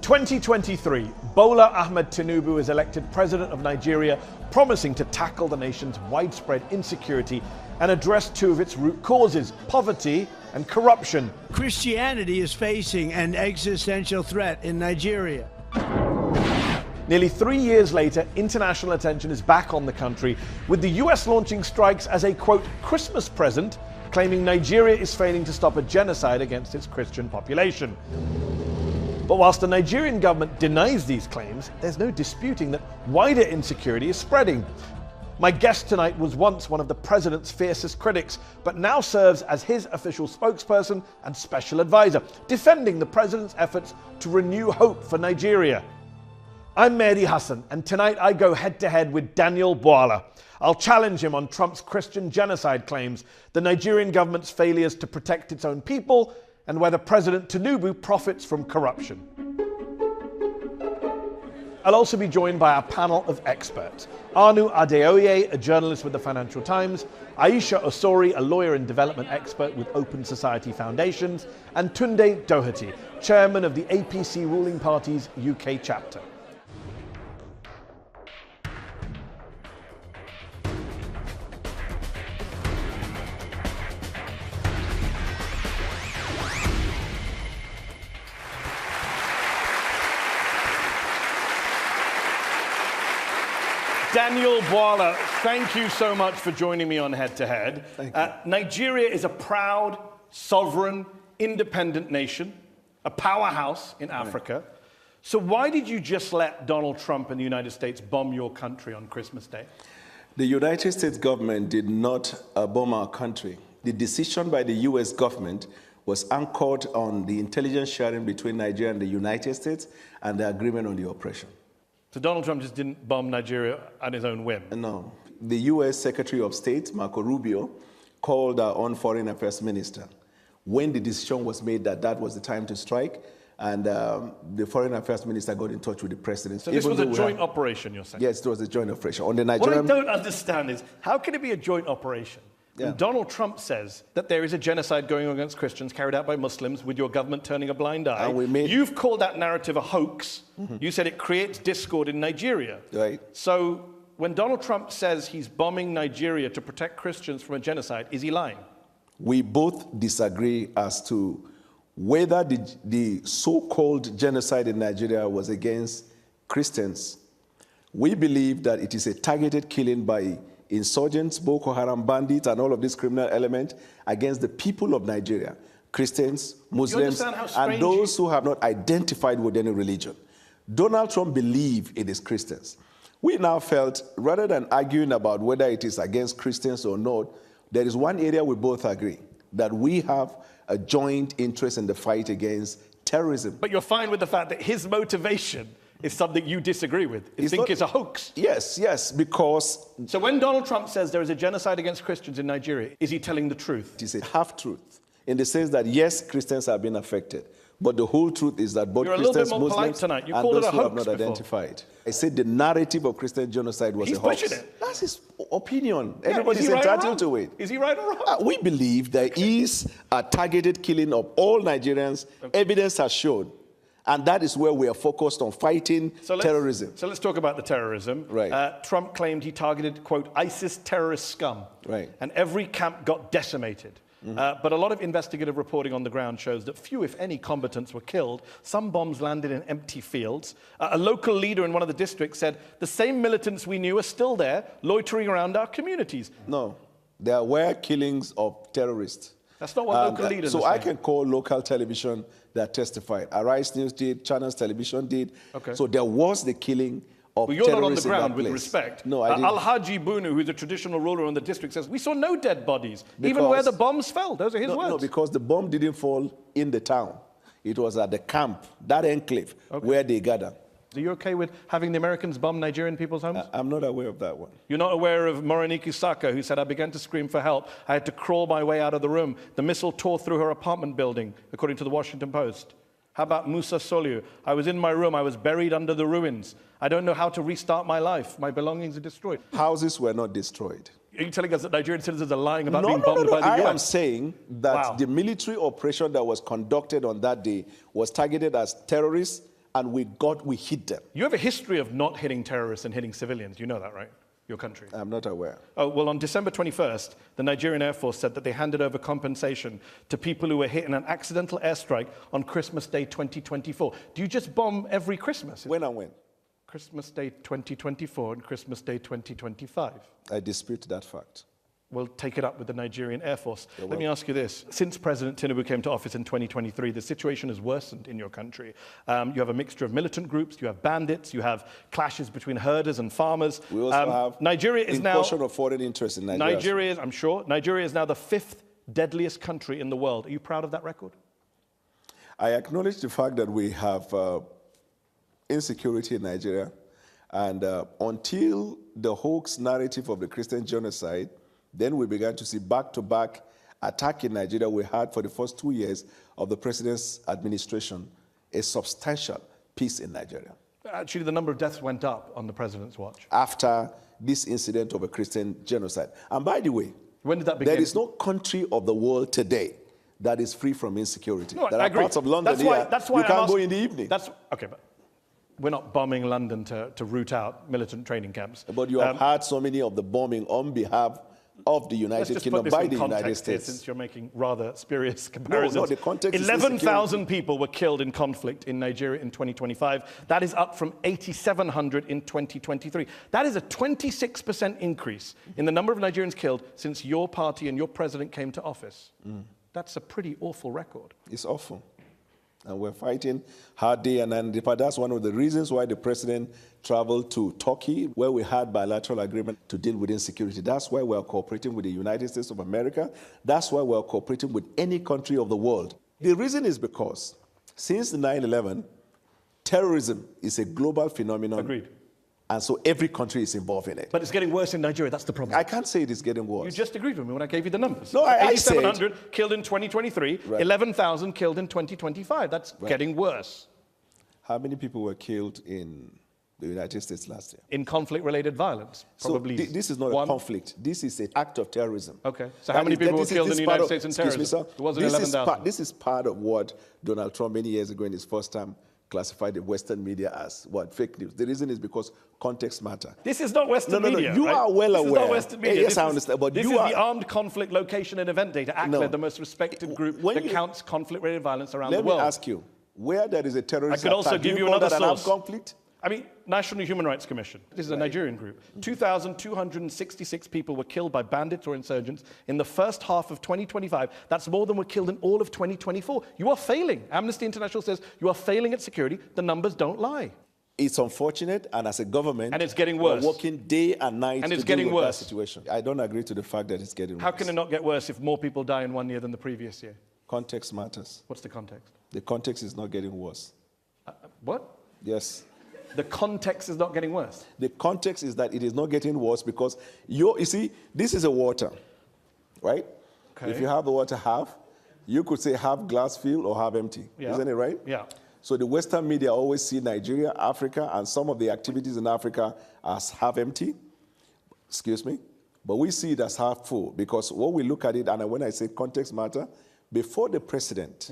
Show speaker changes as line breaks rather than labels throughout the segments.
2023, Bola Ahmed Tinubu is elected president of Nigeria, promising to tackle the nation's widespread insecurity and address two of its root causes, poverty and corruption.
Christianity is facing an existential threat in Nigeria.
Nearly 3 years later, international attention is back on the country, with the US launching strikes as a, quote, Christmas present, claiming Nigeria is failing to stop a genocide against its Christian population. But whilst the Nigerian government denies these claims, there's no disputing that wider insecurity is spreading. My guest tonight was once one of the president's fiercest critics, but now serves as his official spokesperson and special advisor, defending the president's efforts to renew hope for Nigeria. I'm Mehdi Hassan, and tonight I go head-to-head with Daniel Bwala. I'll challenge him on Trump's Christian genocide claims, the Nigerian government's failures to protect its own people, and whether President Tinubu profits from corruption. I'll also be joined by our panel of experts. Anu Adeoye, a journalist with the Financial Times, Aisha Osori, a lawyer and development expert with Open Society Foundations, and Tunde Doherty, chairman of the APC ruling party's UK chapter. Daniel Bwala, thank you so much for joining me on Head to Head. Nigeria is a proud, sovereign, independent nation, a powerhouse in Africa. So why did you just let Donald Trump and the United States bomb your country on Christmas Day?
The United States government did not bomb our country. The decision by the US government was anchored on the intelligence sharing between Nigeria and the United States and the agreement on the operation.
So Donald Trump just didn't bomb Nigeria at his own whim?
No. The US Secretary of State, Marco Rubio, called our own foreign affairs minister when the decision was made that that was the time to strike, and the foreign affairs minister got in touch with the president.
So this was a joint operation, you're saying?
Yes, it was a joint operation. On the Nigerian...
What I don't understand is, how can it be a joint operation? And Donald Trump says that there is a genocide going on against Christians carried out by Muslims with your government turning a blind eye. You've called that narrative a hoax. You said it creates discord in Nigeria.
Right.
So when Donald Trump says he's bombing Nigeria to protect Christians from a genocide, is he lying?
We both disagree as to whether the so-called genocide in Nigeria was against Christians. We believe that it is a targeted killing by insurgents, Boko Haram bandits, and all of these criminal elements against the people of Nigeria, Christians, Muslims, and those who have not identified with any religion. Donald Trump believed it is Christians. We now felt, rather than arguing about whether it is against Christians or not, there is one area we both agree, that we have a joint interest in the fight against terrorism.
But you're fine with the fact that his motivation is something you disagree with. You think it's a hoax?
Yes, because...
So when Donald Trump says there is a genocide against Christians in Nigeria, is he telling the truth?
It is a half-truth, in the sense that, yes, Christians have been affected, but the whole truth is that both Christians, Muslims, and those who have not identified. I said the narrative of Christian genocide was a hoax.
He's pushing it.
That's his opinion. Everybody's entitled to it.
Is he right or wrong?
We believe there is a targeted killing of all Nigerians. Evidence has shown. And that is where we are focused on fighting terrorism.
So let's talk about the terrorism.
Right.
Trump claimed he targeted, quote, ISIS terrorist scum.
Right.
And every camp got decimated. But a lot of investigative reporting on the ground shows that few, if any, combatants were killed. Some bombs landed in empty fields. A local leader in one of the districts said, the same militants we knew are still there, loitering around our communities.
No, there were killings of terrorists.
That's not what local leaders are saying.
So I can call local television that testified. Arise News did, Channels Television did. Okay. So there was the killing of terrorists.
But you're not on the ground, with respect.
No, I didn't.
Al-Haji Bunu, who's a traditional ruler in the district, says, we saw no dead bodies, even where the bombs fell. Those are his words.
No, because the bomb didn't fall in the town. It was at the camp, that enclave, where they gathered.
Are you okay with having the Americans bomb Nigerian people's homes?
I'm not aware of that one.
You're not aware of Morenike Saka, who said, I began to scream for help. I had to crawl my way out of the room. The missile tore through her apartment building, according to the Washington Post. How about Musa Soliu? I was in my room. I was buried under the ruins. I don't know how to restart my life. My belongings are destroyed.
Houses were not destroyed.
Are you telling us that Nigerian citizens are lying about being bombed by the US?
I am saying that the military operation that was conducted on that day was targeted as terrorists and we hit them.
You have a history of not hitting terrorists and hitting civilians. You know that, right? Your country.
I'm not aware.
Oh, well, on December 21st, the Nigerian Air Force said that they handed over compensation to people who were hit in an accidental airstrike on Christmas Day 2024. Do you just bomb every Christmas?
When and when?
Christmas Day 2024 and Christmas Day 2025.
I dispute that fact.
We'll take it up with the Nigerian Air Force. Let me ask you this. Since President Tinubu came to office in 2023, the situation has worsened in your country. You have a mixture of militant groups, you have bandits, you have clashes between herders and farmers.
We also have
Nigeria is now
incursion of foreign interest in Nigeria.
I'm sure. Nigeria is now the 5th deadliest country in the world. Are you proud of that record?
I acknowledge the fact that we have insecurity in Nigeria, and until the hoax narrative of the Christian genocide, then we began to see back-to-back attack in Nigeria. We had, for the first 2 years of the president's administration, a substantial peace in Nigeria.
Actually, the number of deaths went up on the president's watch.
After this incident of a Christian genocide. And by the way,
when did that begin?
There is no country of the world today that is free from insecurity.
No,
there
I
are
agree.
parts of London
that's why
you can't go in the evening.
Okay, but we're not bombing London to root out militant training camps.
But you have had so many of the bombing on behalf of the United Kingdom by the United States.
Since you're making rather spurious comparisons.
No, the context is
11,000 people were killed in conflict in Nigeria in 2025. That is up from 8,700 in 2023. That is a 26% increase in the number of Nigerians killed since your party and your president came to office. That's a pretty awful record.
It's awful. And we're fighting hard day and night. That's one of the reasons why the president traveled to Turkey, where we had bilateral agreement to deal with insecurity. That's why we're cooperating with the United States of America. That's why we're cooperating with any country of the world. The reason is because since 9/11, terrorism is a global phenomenon.
Agreed.
And so every country is involved in it.
But it's getting worse in Nigeria. That's the problem.
I can't say it is getting worse.
You just agreed with me when I gave you the numbers.
No, I said
8,700 killed in 2023,
right.
11,000 killed in 2025. That's getting worse.
How many people were killed in the United States last year?
In conflict-related violence, probably.
So this is not a conflict. This is an act of terrorism.
Okay. So how many people were killed in the United States in terrorism?
Excuse me, sir.
It wasn't 11,000.
This is part of what Donald Trump many years ago in his first time classified the Western media as what? Fake news. The reason is because context matter.
This is not Western media.
You
right?
are well aware.
This is not Western media.
Yes, I understand. But
this is the Armed Conflict Location and Event Data, ACLED, the most respected group that counts conflict-related violence around the world.
Let me ask you, where there is a terrorist
attack, I could also give you another source.
Armed conflict?
I mean, National Human Rights Commission. This is a Nigerian group. 2,266 people were killed by bandits or insurgents in the first half of 2025. That's more than were killed in all of 2024. You are failing. Amnesty International says you are failing at security. The numbers don't lie.
It's unfortunate, and as a government,
and it's getting worse.
We're working day and night
and
to
it's getting
deal with
worse.
that situation. I don't agree to the fact that it's getting worse.
How can it not get worse if more people die in 1 year than the previous year?
Context matters.
What's the context?
The context is not getting worse.
What?
Yes.
The context is not getting worse.
The context is that it is not getting worse because you see, this is a water, right?
Okay.
If you have the water half, you could say half glass filled or half empty.
Yeah.
Isn't it right?
Yeah.
So the Western media always see Nigeria, Africa, and some of the activities in Africa as half empty. Excuse me. But we see it as half full because when we look at it, and when I say context matter, before the president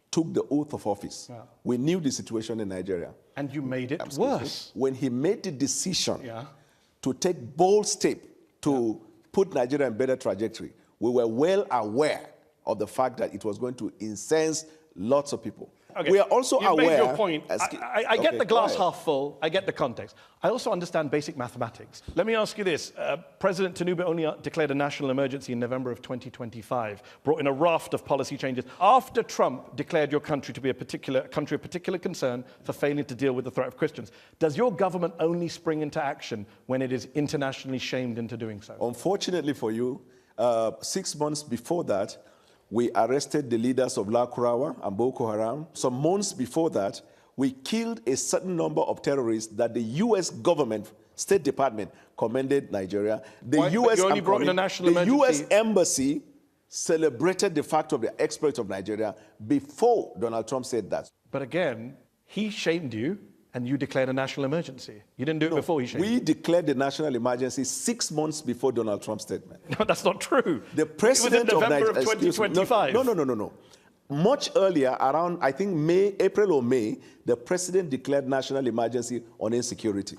took the oath of office, we knew the situation in Nigeria.
And you made it worse.
When he made the decision to take bold step to put Nigeria in better trajectory, we were well aware of the fact that it was going to incense lots of people.
Okay.
We are also aware...
You've made your point. I get the glass half full. I get the context. I also understand basic mathematics. Let me ask you this. President Tinubu only declared a national emergency in November of 2025, brought in a raft of policy changes. After Trump declared your country to be a country of particular concern for failing to deal with the threat of Christians, does your government only spring into action when it is internationally shamed into doing so?
Unfortunately for you, 6 months before that, we arrested the leaders of La Kurawa and Boko Haram. Some months before that, we killed a certain number of terrorists that the U.S. government, State Department, commended Nigeria. The U.S. Embassy celebrated the fact of the exploit of Nigeria before Donald Trump said that.
But again, he shamed you, and you declared a national emergency. You didn't do it before he shamed you.
We declared the national emergency 6 months before Donald Trump's statement.
No, that's not true.
The president
of November of 2025.
No. much earlier, around, I think, April or May, the president declared national emergency on insecurity.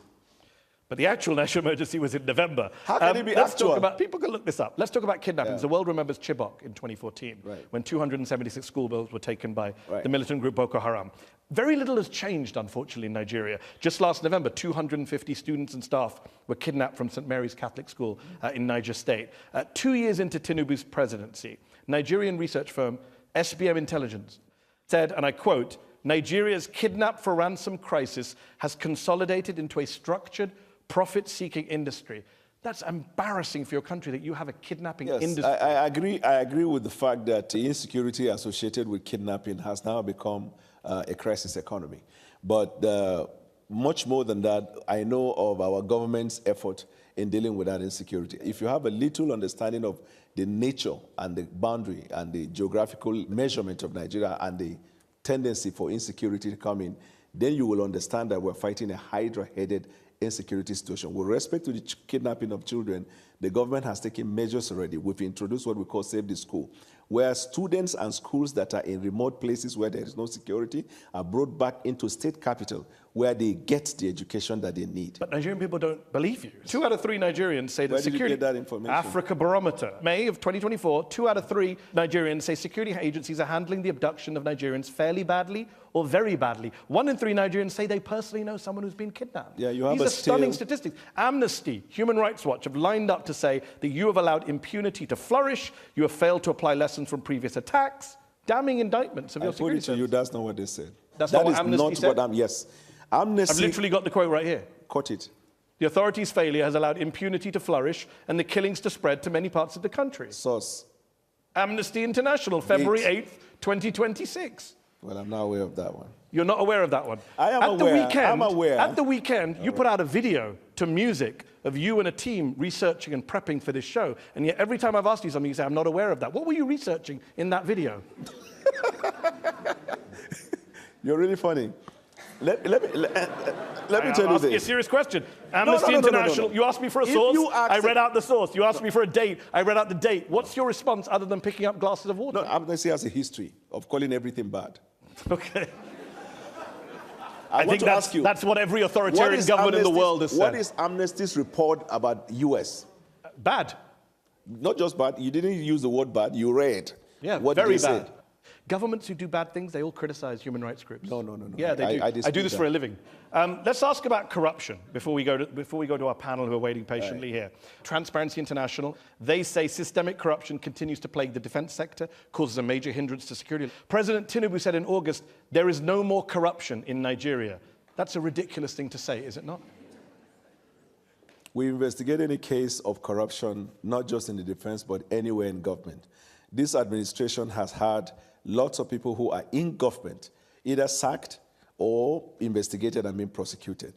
But the actual national emergency was in November.
How can it be
let's
actual?
talk about, people can look this up. Let's talk about kidnappings. The world remembers Chibok in 2014, when 276 schoolgirls were taken by the militant group Boko Haram. Very little has changed, unfortunately, in Nigeria. Just last November, 250 students and staff were kidnapped from St. Mary's Catholic School in Niger State. 2 years into Tinubu's presidency, Nigerian research firm SBM Intelligence said, and I quote, "Nigeria's kidnap for ransom crisis has consolidated into a structured, profit-seeking industry." That's embarrassing for your country that you have a kidnapping industry.
I agree with the fact that the insecurity associated with kidnapping has now become a crisis economy. But much more than that, I know of our government's effort in dealing with that insecurity. If you have a little understanding of the nature and the boundary and the geographical measurement of Nigeria and the tendency for insecurity to come in, then you will understand that we're fighting a hydra-headed insecurity situation. With respect to the kidnapping of children, the government has taken measures already. We've introduced what we call Save the School, where students and schools that are in remote places where there is no security are brought back into state capital where they get the education that they need.
But Nigerian people don't believe you. 2 out of 3 Nigerians say that
Where did you
security...
get that information?
Africa Barometer. May of 2024, 2 out of 3 Nigerians say security agencies are handling the abduction of Nigerians fairly badly or very badly. 1 in 3 Nigerians say they personally know someone who's been kidnapped.
Yeah, you have
These are stunning statistics. Amnesty, Human Rights Watch have lined up to say that you have allowed impunity to flourish, you have failed to apply lessons from previous attacks, damning indictments of your security service.
I put it to you, that's not what they said.
That's not what Amnesty said?
Yes. Amnesty...
I've literally got the quote right here.
Quote it.
The authorities' failure has allowed impunity to flourish and the killings to spread to many parts of the country.
Source.
Amnesty International, February 8th, 2026.
Well, I'm not aware of that one.
You're not aware of that one?
I am aware. I'm aware.
At the weekend, you put out a video to music of you and a team researching and prepping for this show. And yet every time I've asked you something, you say, I'm not aware of that. What were you researching in that video?
You're really funny. Let me tell you this.
A serious question. Amnesty International, you asked me for a source, I read out the source. You asked me for a date, I read out the date. What's your response other than picking up glasses of water?
No, Amnesty has a history of calling everything bad.
Okay.
I think
that's what every authoritarian government in the world has said.
What is Amnesty's report about US?
Bad.
Not just bad. You didn't use the word bad. You read.
Yeah,
what
very bad. Governments who do bad things, they all criticize human rights groups.
No.
Yeah, they do. I do this for a living. Let's ask about corruption before we go to our panel who are waiting patiently here. Transparency International, they say systemic corruption continues to plague the defense sector, causes a major hindrance to security. President Tinubu said in August, there is no more corruption in Nigeria. That's a ridiculous thing to say, is it not?
We investigate any case of corruption, not just in the defense, but anywhere in government. This administration has had lots of people who are in government, either sacked or investigated and being prosecuted.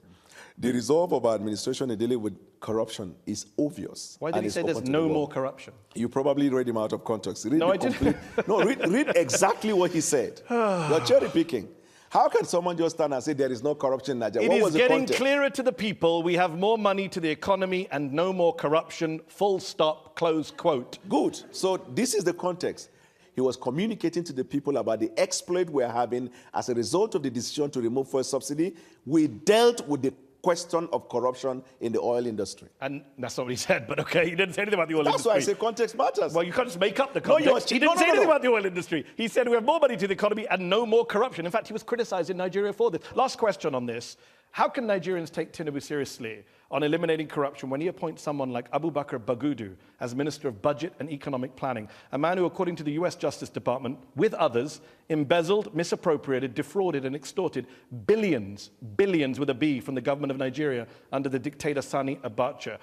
The resolve of our administration in dealing with corruption is obvious.
Why did he say there's no more corruption?
You probably read him out of context.
No, I didn't.
No, read exactly what he said. You're cherry picking. How can someone just stand and say there is no corruption in Nigeria?
It is getting clearer to the people. We have more money to the economy and no more corruption. Full stop, close quote.
Good. So this is the context. He was communicating to the people about the exploit we're having as a result of the decision to remove fuel subsidy. We dealt with the question of corruption in the oil industry.
And that's not what he said, but okay, he didn't say anything about the oil industry.
That's why I say context matters.
Well, you can't just make up the context. He didn't say anything about the oil industry. He said we have more money to the economy and no more corruption. In fact, he was criticized in Nigeria for this. Last question on this. How can Nigerians take Tinubu seriously on eliminating corruption when he appoints someone like Abubakar Bagudu as Minister of Budget and Economic Planning, a man who, according to the US Justice Department, with others, embezzled, misappropriated, defrauded, and extorted billions with a B from the government of Nigeria under the dictator Sani Abacha.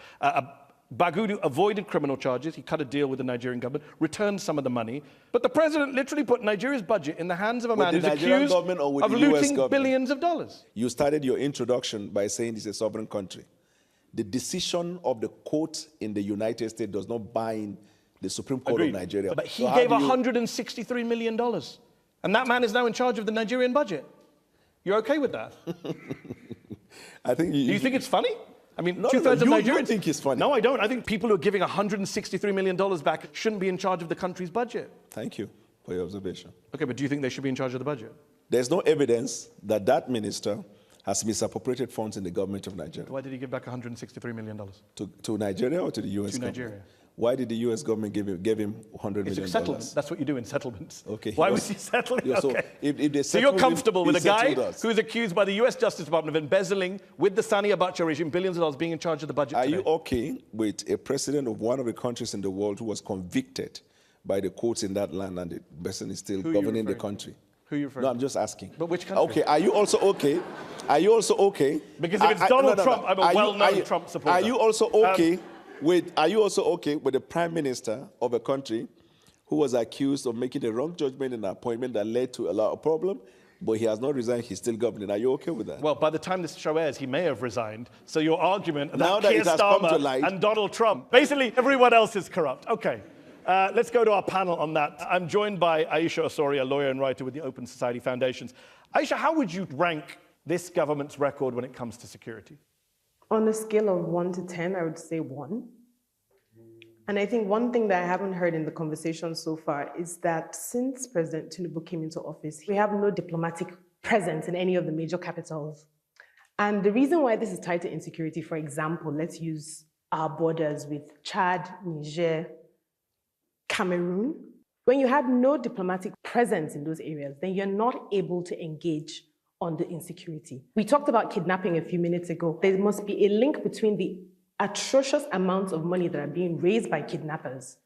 Bagudu avoided criminal charges. He cut a deal with the Nigerian government, returned some of the money. But the president literally put Nigeria's budget in the hands of a man who's accused of looting billions of dollars.
You started your introduction by saying it's a sovereign country. The decision of the court in the United States does not bind the Supreme Court of Nigeria.
But he gave $163 million. And that man is now in charge of the Nigerian budget. You're okay with that?
I think
Do you think it's funny? I mean,
no,
two-thirds of Nigerians...
You think it's funny.
No, I don't. I think people who are giving $163 million back shouldn't be in charge of the country's budget.
Thank you. for your observation.
Okay, but do you think they should be in charge of the budget?
There's no evidence that that minister has misappropriated funds in the government of Nigeria.
Why did he give back $163 million?
To Nigeria or to the U.S.
To
government?
Nigeria.
Why did the U.S. government give him $100 million?
It's a settlement. That's what you do in settlements.
Okay.
Why was he settling?
Yeah, so
okay.
if they
So you're comfortable with a guy
us.
who is accused by the U.S. Justice Department of embezzling with the Sani Abacha regime billions of dollars being in charge of the budget
Are
today?
you okay with a president of one of the countries in the world who was convicted by the courts in that land and the person is still governing the country?
Who are you referring
No,
to?
I'm just asking.
But which country?
Okay, are you also okay? Are you also okay?
Because if it's Donald Trump, I'm a well-known Trump supporter.
Are you also okay with the prime minister of a country who was accused of making a wrong judgment in an appointment that led to a lot of problem, but he has not resigned, he's still governing? Are you okay with that?
Well, by the time this show airs, he may have resigned. So your argument
Now
that
that
Keir
it has come to
Starmer
light-
and Donald Trump, basically everyone else is corrupt. Okay. Let's go to our panel on that. I'm joined by Aisha Osori, a lawyer and writer with the Open Society Foundations. Aisha, how would you rank this government's record when it comes to security?
On a scale of 1 to 10, I would say 1. And I think one thing that I haven't heard in the conversation so far is that since President Tinubu came into office, we have no diplomatic presence in any of the major capitals. And the reason why this is tied to insecurity, for example, let's use our borders with Chad, Niger, Cameroon. When you have no diplomatic presence in those areas, then you're not able to engage on the insecurity. We talked about kidnapping a few minutes ago. There must be a link between the atrocious amounts of money that are being raised by kidnappers.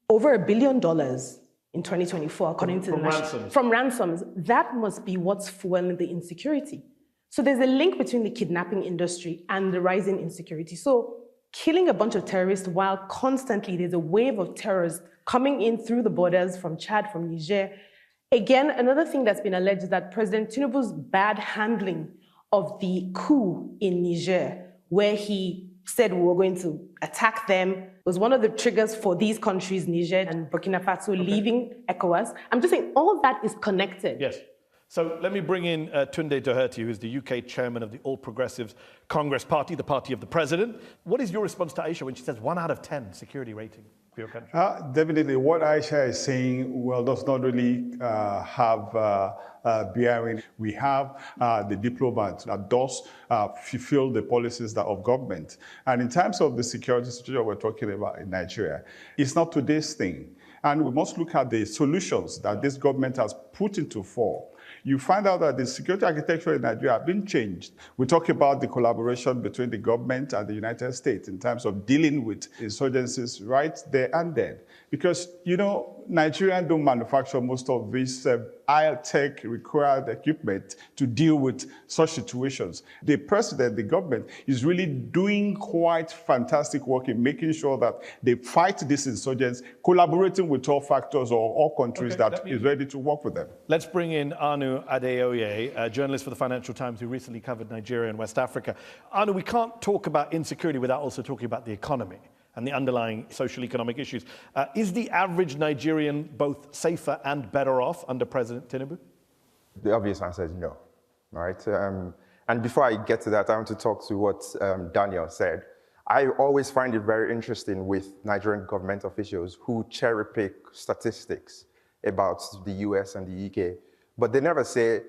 Over $1 billion in 2024, according to the
ransoms.
From ransoms. That must be what's fueling the insecurity. So there's a link between the kidnapping industry and the rising insecurity. So killing a bunch of terrorists while constantly there's a wave of terrorists coming in through the borders from Chad, from Niger. Again, another thing that's been alleged is that President Tinubu's bad handling of the coup in Niger, where he said we were going to attack them, was one of the triggers for these countries, Niger and Burkina Faso, leaving ECOWAS. I'm just saying all of that is connected.
Yes. So let me bring in Tunde Doherty, who is the UK chairman of the All Progressives Congress Party, the party of the president. What is your response to Aisha when she says 1 out of 10 security rating for your country?
Definitely, what Aisha is saying, well, does not really have bearing. We have the diplomat that does fulfill the policies of government. And in terms of the security situation we're talking about in Nigeria, it's not today's thing. And we must look at the solutions that this government has put into force. You find out that the security architecture in Nigeria has been changed. We talk about the collaboration between the government and the United States in terms of dealing with insurgencies right there and then. Because, you know, Nigerians don't manufacture most of this high-tech required equipment to deal with such situations. The president, the government, is really doing quite fantastic work in making sure that they fight these insurgents, collaborating with all factors or all countries that is ready to work with them.
Let's bring in Anu Adeoye, a journalist for the Financial Times who recently covered Nigeria and West Africa. Anu, we can't talk about insecurity without also talking about the economy and the underlying social economic issues. Is the average Nigerian both safer and better off under President Tinubu?
The obvious answer is no, right? And before I get to that, I want to talk to what Daniel said. I always find it very interesting with Nigerian government officials who cherry pick statistics about the US and the UK, but they never say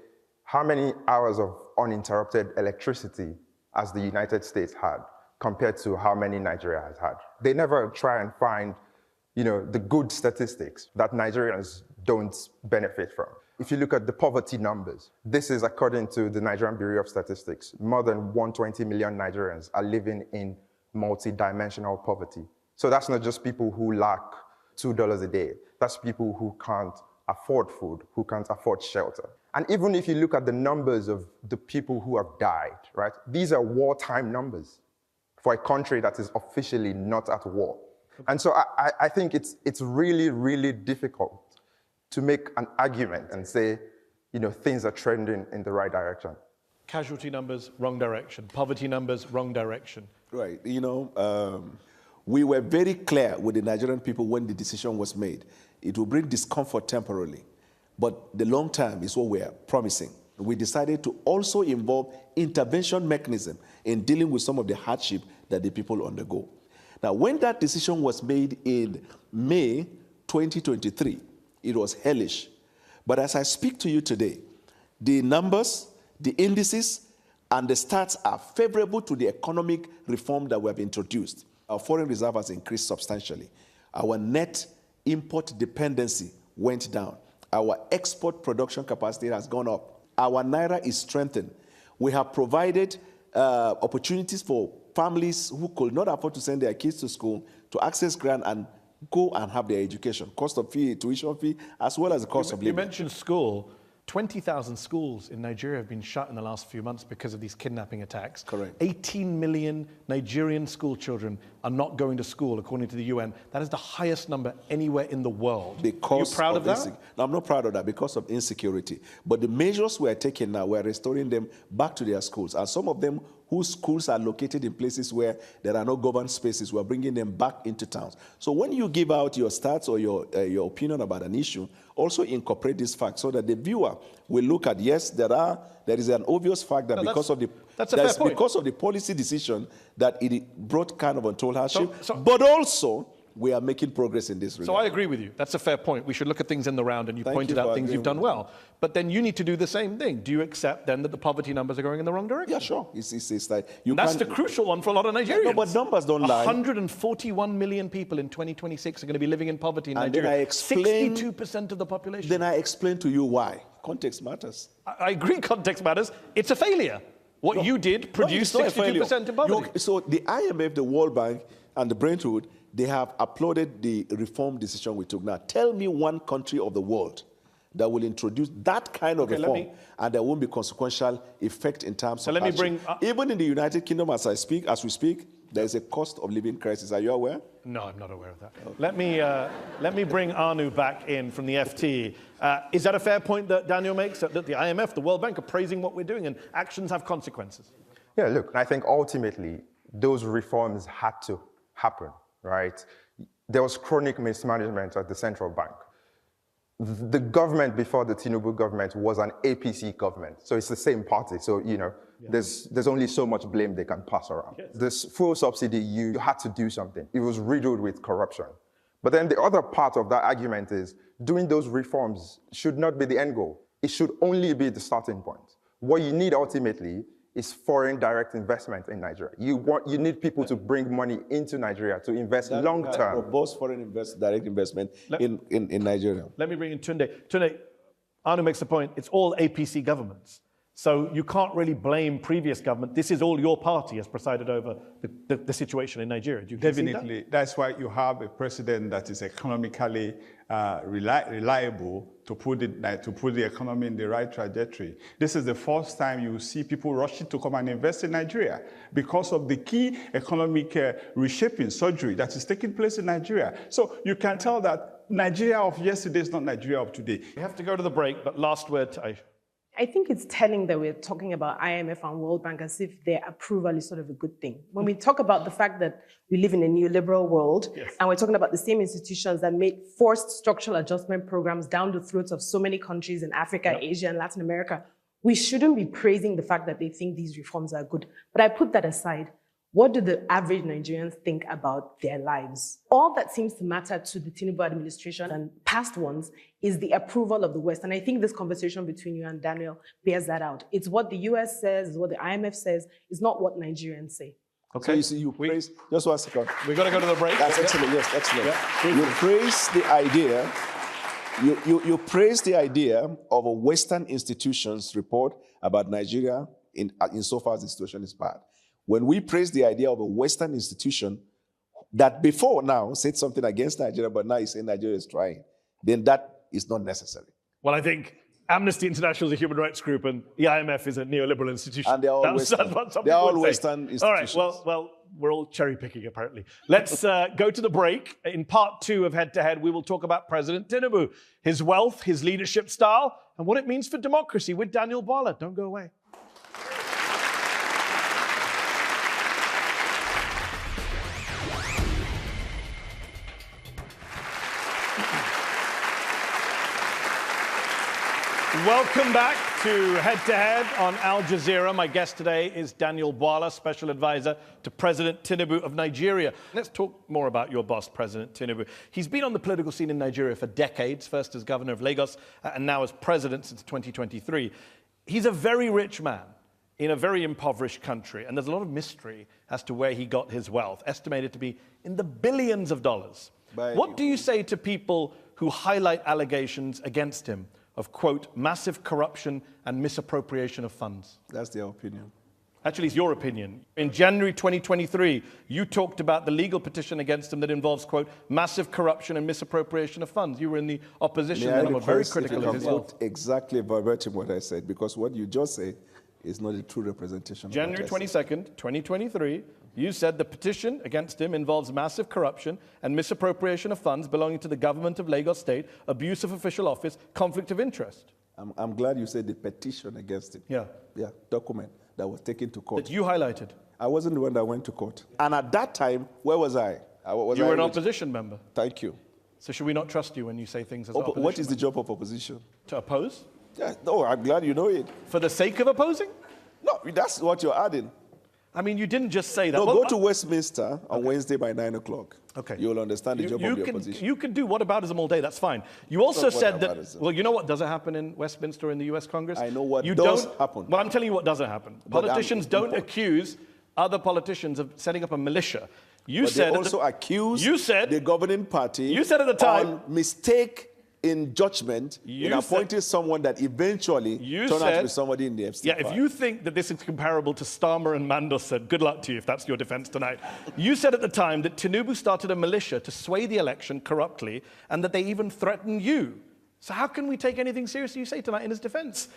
how many hours of uninterrupted electricity has the United States had compared to how many Nigeria has had. They never try and find, you know, the good statistics that Nigerians don't benefit from. If you look at the poverty numbers, this is according to the Nigerian Bureau of Statistics. More than 120 million Nigerians are living in multi-dimensional poverty. So that's not just people who lack $2 a day. That's people who can't afford food, who can't afford shelter. And even if you look at the numbers of the people who have died, right? These are wartime numbers for a country that is officially not at war. And so I think it's really, really difficult to make an argument and say, you know, things are trending in the right direction.
Casualty numbers, wrong direction. Poverty numbers, wrong direction.
Right. You know, we were very clear with the Nigerian people when the decision was made. It will bring discomfort temporarily, but the long term is what we are promising. We decided to also involve intervention mechanism in dealing with some of the hardship that the people undergo. Now, when that decision was made in May 2023, It was hellish. But as I speak to you today, the numbers, the indices, and the stats are favorable to the economic reform that we have introduced. Our foreign reserve has increased substantially. Our net import dependency went down. Our export production capacity has gone up. Our naira is strengthened. We have provided opportunities for families who could not afford to send their kids to school to access grant and go and have their education, cost of fee, tuition fee, as well as the cost of living.
You mentioned school. 20,000 schools in Nigeria have been shut in the last few months because of these kidnapping attacks.
Correct.
18 million Nigerian school children are not going to school, according to the UN. That is the highest number anywhere in the world.
Because
are you proud of that?
No, I'm not proud of that because of insecurity. But the measures we are taking now, we're restoring them back to their schools. And some of them whose schools are located in places where there are no governed spaces, we're bringing them back into towns. So when you give out your stats or your opinion about an issue, also incorporate this fact so that the viewer will look at, yes, there is an obvious fact that because of the policy decision that it brought kind of untold hardship, but also we are making progress in this regard.
So I agree with you. That's a fair point. We should look at things in the round, and you pointed out things you've done well. But then you need to do the same thing. Do you accept then that the poverty numbers are going in the wrong direction?
Yeah, sure. It's like
that's the crucial one for a lot of Nigerians.
No, but numbers don't lie.
141 million people in 2026 are going to be living in poverty in Nigeria. 62% of the population.
Then I explain to you why. Context matters.
I agree context matters. It's a failure. What you did produced 62% in poverty.
So the IMF, the World Bank, and the Brentwood, they have applauded the reform decision we took. Now, tell me one country of the world that will introduce that kind of reform and there won't be consequential effect in terms of hardship. Even in the United Kingdom, as we speak, there is a cost of living crisis. Are you aware?
No, I'm not aware of that. Okay. Let me bring Anu back in from the FT. Is that a fair point that Daniel makes, that the IMF, the World Bank are praising what we're doing and actions have consequences?
Yeah, look, I think ultimately those reforms had to happen, right? There was chronic mismanagement at the central bank. The government before the Tinubu government was an APC government, so it's the same party. So, there's only so much blame they can pass around. Yes. This fuel subsidy, you had to do something. It was riddled with corruption. But then the other part of that argument is doing those reforms should not be the end goal. It should only be the starting point. What you need ultimately is foreign direct investment in Nigeria. You need people to bring money into Nigeria to invest long term.
Robust foreign direct investment in Nigeria.
Let me bring in Tunde. Tunde, Anu makes the point, it's all APC governments. So you can't really blame previous government. This is all your party has presided over the situation in Nigeria. Do you
Definitely. That's why you have a president that is economically reliable to put the economy in the right trajectory. This is the first time you see people rushing to come and invest in Nigeria because of the key economic reshaping surgery that is taking place in Nigeria. So you can tell that Nigeria of yesterday is not Nigeria of today.
We have to go to the break, but last word to Aisha.
I think it's telling that we're talking about IMF and World Bank as if their approval is sort of a good thing. When we talk about the fact that we live in a neoliberal world, and we're talking about the same institutions that made forced structural adjustment programs down the throats of so many countries in Africa, Asia, and Latin America, we shouldn't be praising the fact that they think these reforms are good. But I put that aside. What do the average Nigerians think about their lives? All that seems to matter to the Tinubu administration and past ones is the approval of the West. And I think this conversation between you and Daniel bears that out. It's what the US says, it's what the IMF says, it's not what Nigerians say.
Okay, so you praise, just 1 second.
We've got to go to the break.
That's excellent, yes, excellent. You praise the idea, you praise the idea of a Western institutions report about Nigeria insofar as the situation is bad. When we praise the idea of a Western institution that before now said something against Nigeria, but now is saying Nigeria is trying, then that is not necessary.
Well, I think Amnesty International is a human rights group and the IMF is a neoliberal institution.
And they're all Western.
They're all
Western institutions.
All right, well, we're all cherry picking apparently. Let's go to the break. In part 2 of Head to Head, we will talk about President Tinubu, his wealth, his leadership style, and what it means for democracy with Daniel Bwala. Don't go away. Welcome back to Head on Al Jazeera. My guest today is Daniel Bwala, Special Advisor to President Tinubu of Nigeria. Let's talk more about your boss, President Tinubu. He's been on the political scene in Nigeria for decades, first as governor of Lagos and now as president since 2023. He's a very rich man in a very impoverished country, and there's a lot of mystery as to where he got his wealth, estimated to be in the billions of dollars. What do you say to people who highlight allegations against him of, quote, massive corruption and misappropriation of funds?
That's their opinion.
Actually, it's your opinion. In January 2023, you talked about the legal petition against him that involves, quote, massive corruption and misappropriation of funds. You were in the opposition and were very critical of his wealth.
Exactly verbatim what I said, because what you just said is not a true representation.
January 22nd, 2023, you said the petition against him involves massive corruption and misappropriation of funds belonging to the government of Lagos State, abuse of official office, conflict of interest.
I'm glad you said the petition against him.
Yeah.
Yeah, document that was taken to court.
That you highlighted.
I wasn't the one that went to court. And at that time, where was I?
You were an opposition member.
Thank you.
So should we not trust you when you say things as an opposition
What is the
member?
job of opposition?
To oppose?
Yeah, no, I'm glad you know it.
For the sake of opposing?
No, that's what you're adding.
I mean, you didn't just say that.
No, go to Westminster on Wednesday by 9 o'clock.
Okay.
You'll understand the job of the opposition.
You can do whataboutism all day, that's fine. You also said that, well, you know what doesn't happen in Westminster in the US Congress?
I know what does happen.
Well, I'm telling you what doesn't happen. Politicians don't accuse other politicians of setting up a militia.
But they also accuse the governing party
you said at the time,
on mistake in judgment in appointing someone that eventually turned out to be somebody in the FC.
Yeah, if you think that this is comparable to Starmer and Mandelson, good luck to you if that's your defense tonight. You said at the time that Tinubu started a militia to sway the election corruptly and that they even threatened you. So how can we take anything seriously you say tonight in his defense?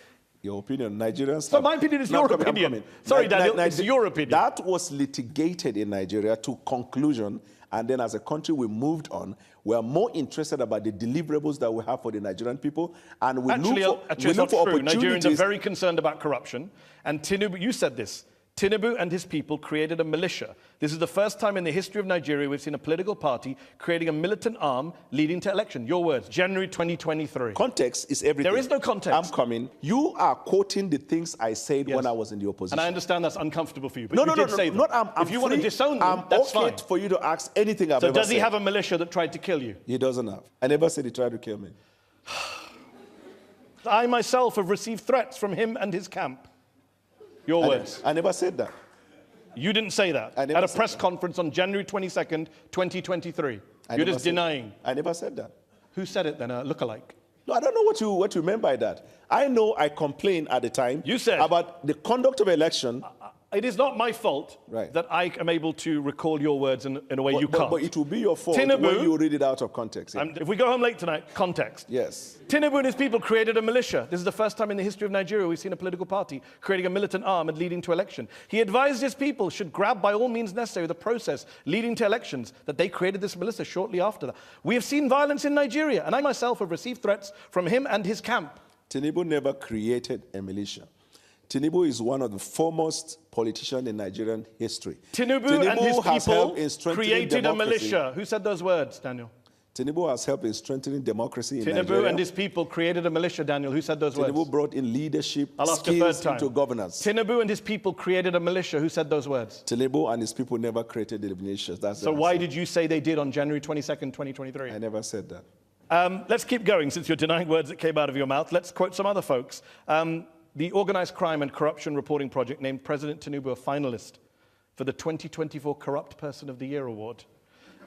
Your opinion, Nigerians...
So my opinion is your opinion. Sorry, Daniel, it's your opinion.
That was litigated in Nigeria to conclusion, and then as a country we moved on. We are more interested about the deliverables that we have for the Nigerian people, and we look for opportunities.
Nigerians are very concerned about corruption, and Tinubu, you said this, Tinubu and his people created a militia. This is the first time in the history of Nigeria we've seen a political party creating a militant arm leading to election. Your words, January 2023.
Context is everything.
There is no context.
I'm coming. You are quoting the things I said when I was in the opposition.
And I understand that's uncomfortable for you, but you did say them. If you want to disown them, that's fine.
For you to ask anything I've ever said.
So does he have a militia that tried to kill you?
He doesn't have. I never said he tried to kill me.
I myself have received threats from him and his camp. Your words.
I never said that.
You didn't say that at a press conference on January 22nd, 2023. You're just denying.
I never said that.
Who said it then? A lookalike?
No, I don't know what you meant by that. I know I complained at the time about the conduct of election.
It is not my fault that I am able to recall your words in a way you can't.
But it will be your fault
Tinubu,
when you read it out of context. Yeah.
If we go home late tonight, context.
Yes.
Tinubu and his people created a militia. This is the first time in the history of Nigeria we've seen a political party creating a militant arm and leading to election. He advised his people should grab by all means necessary the process leading to elections, that they created this militia shortly after that. We have seen violence in Nigeria, and I myself have received threats from him and his camp.
Tinubu never created a militia. Tinubu is one of the foremost politicians in Nigerian history.
Tinubu and his people created a militia. Who said those words, Daniel?
Tinubu has helped in strengthening democracy in Nigeria.
Tinubu and his people created a militia, Daniel. Who said those words?
Tinubu brought in leadership skills into governance.
Tinubu and his people created a militia. Who said those words?
Tinubu and his people never created the militia.
So why did you say they did on January 22nd, 2023?
I never said that.
Let's keep going since you're denying words that came out of your mouth. Let's quote some other folks. The Organized Crime and Corruption Reporting Project named President Tinubu a finalist for the 2024 Corrupt Person of the Year award.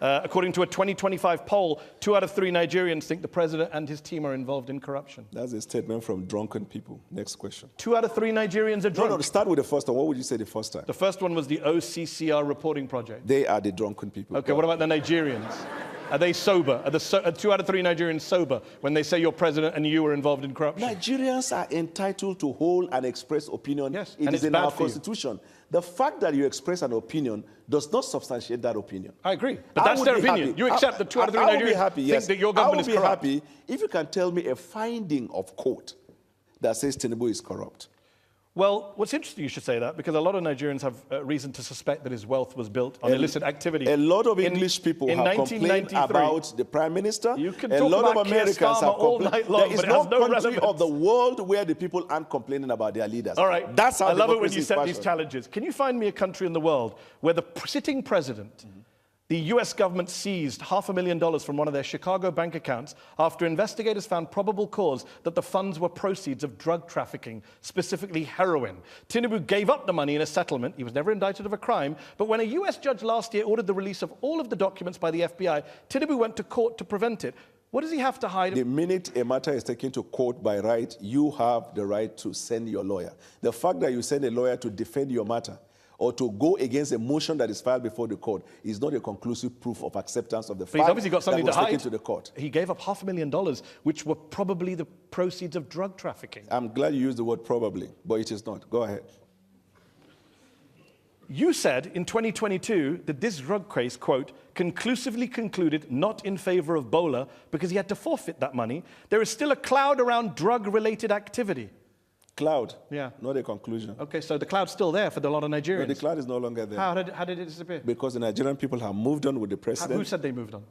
According to a 2025 poll, 2 out of 3 Nigerians think the president and his team are involved in corruption.
That's a statement from drunken people. Next question.
2 out of 3 Nigerians are drunk.
No, start with the first one. What would you say the first time?
The first one was the OCCR reporting project.
They are the drunken people.
Okay, what about the Nigerians? Are they sober? Are 2 out of 3 Nigerians sober when they say your president and you were involved in corruption?
Nigerians are entitled to hold and express opinion.
Yes,
it is in our constitution. The fact that you express an opinion does not substantiate that opinion.
I agree, but that's their opinion. You accept that 2 out of 3 Nigerians think that your government is corrupt.
I would be happy if you can tell me a finding of court that says Tinubu is corrupt.
Well, what's interesting you should say that, because a lot of Nigerians have reason to suspect that his wealth was built on illicit activity.
A lot of English people have complained about the Prime Minister.
You can
a
talk
lot
about
of Americans
Keir Starmer
have
all
complained.
night long,
There is
but it
no
has no
country
relevance.
of the world where the people aren't complaining about their leaders.
All right.
That's how
I love it when
democracy
you
is
set
fashioned.
these challenges. Can you find me a country in the world where the sitting president, the US government seized $500,000 from one of their Chicago bank accounts after investigators found probable cause that the funds were proceeds of drug trafficking, specifically heroin. Tinubu gave up the money in a settlement. He was never indicted of a crime. But when a US judge last year ordered the release of all of the documents by the FBI, Tinubu went to court to prevent it. What does he have to hide?
The minute a matter is taken to court by right, you have the right to send your lawyer. The fact that you send a lawyer to defend your matter or to go against a motion that is filed before the court is not a conclusive proof of acceptance of the fact
he's obviously got something
that was
to hide.
taken to the court.
He gave up $500,000, which were probably the proceeds of drug trafficking.
I'm glad you used the word probably, but it is not. Go ahead.
You said in 2022 that this drug case, quote, conclusively concluded not in favor of Bola because he had to forfeit that money. There is still a cloud around drug-related activity.
Cloud,
Yeah.
not a conclusion.
Okay, so the cloud's still there for a lot of Nigerians.
No, the cloud is no longer there.
How did it disappear?
Because the Nigerian people have moved on with the president.
Who said they moved on?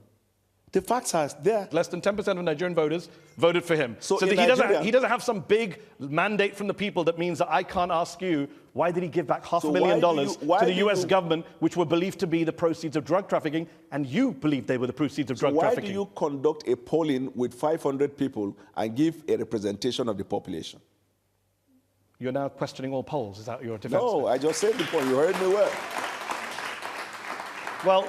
The facts are there.
Less than 10% of Nigerian voters voted for him.
So
that
in
he
Nigeria-
doesn't have some big mandate from the people that means that I can't ask you, why did he give back $500,000 to the US government, which were believed to be the proceeds of drug trafficking, and you believed they were the proceeds of drug trafficking?
Why do you conduct a polling with 500 people and give a representation of the population?
You're now questioning all polls. Is that your defense?
No, I just said the point. You heard me well.
Well,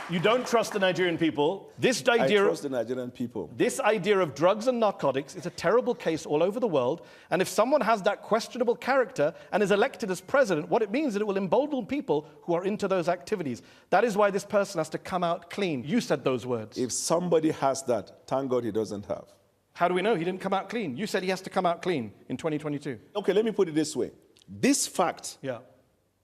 you don't trust the Nigerian people. This
I
idea,
trust the Nigerian people.
this idea of drugs and narcotics is a terrible case all over the world. And if someone has that questionable character and is elected as president, what it means is that it will embolden people who are into those activities. That is why this person has to come out clean. You said those words.
If somebody has that, thank God he doesn't have.
How do we know he didn't come out clean? You said he has to come out clean in 2022.
Okay, let me put it this way. This fact
Yeah.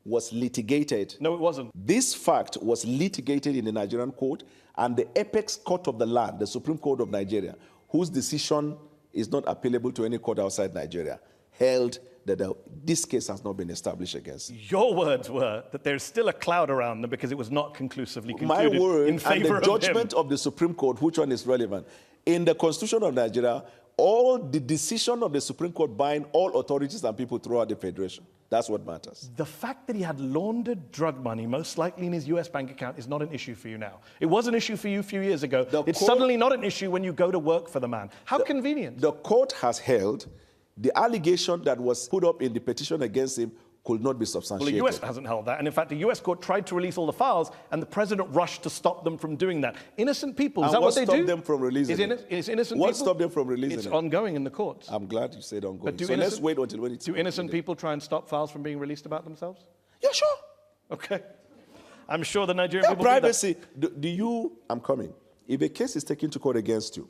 was litigated.
No, it wasn't.
This fact was litigated in the Nigerian court, and the apex court of the land, the Supreme Court of Nigeria, whose decision is not appealable to any court outside Nigeria, held that this case has not been established against him.
Your words were that there's still a cloud around them because it was not conclusively concluded
My word
in
and
favor
the judgment
of him.
of the Supreme Court, which one is relevant? In the Constitution of Nigeria, all the decision of the Supreme Court bind all authorities and people throughout the Federation. That's what matters.
The fact that he had laundered drug money, most likely in his US bank account, is not an issue for you now. It was an issue for you a few years ago. It's suddenly not an issue when you go to work for the man. How convenient.
The court has held the allegation that was put up in the petition against him could not be
Well,
substantiated.
the US hasn't held that. And in fact, the US court tried to release all the files, and the president rushed to stop them from doing that. Innocent people, is
And
that
what
what they do?
stopped them from releasing it?
Is innocent
What
people?
stopped them from releasing
It's
it?
ongoing in the courts.
I'm glad you said ongoing.
But do
So let's
innocent-
wait until when it's...
Do innocent people try and stop files from being released about themselves?
Yeah, sure.
Okay. I'm sure the Nigerian
Yeah,
people do that.
privacy. Do you... I'm coming. If a case is taken to court against you,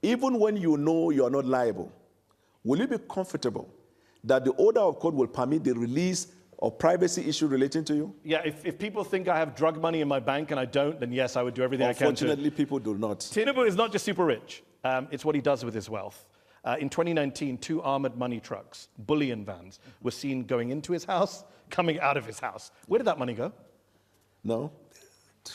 even when you know you are not liable, will you be comfortable that the order of court will permit the release of privacy issue relating to you?
Yeah, if people think I have drug money in my bank and I don't, then yes, I would do everything I can to.
Unfortunately, people do not.
Tinubu is not just super rich. It's what he does with his wealth. In 2019, 2 armored money trucks, bullion vans, were seen going into his house, coming out of his house. Where did that money go?
No.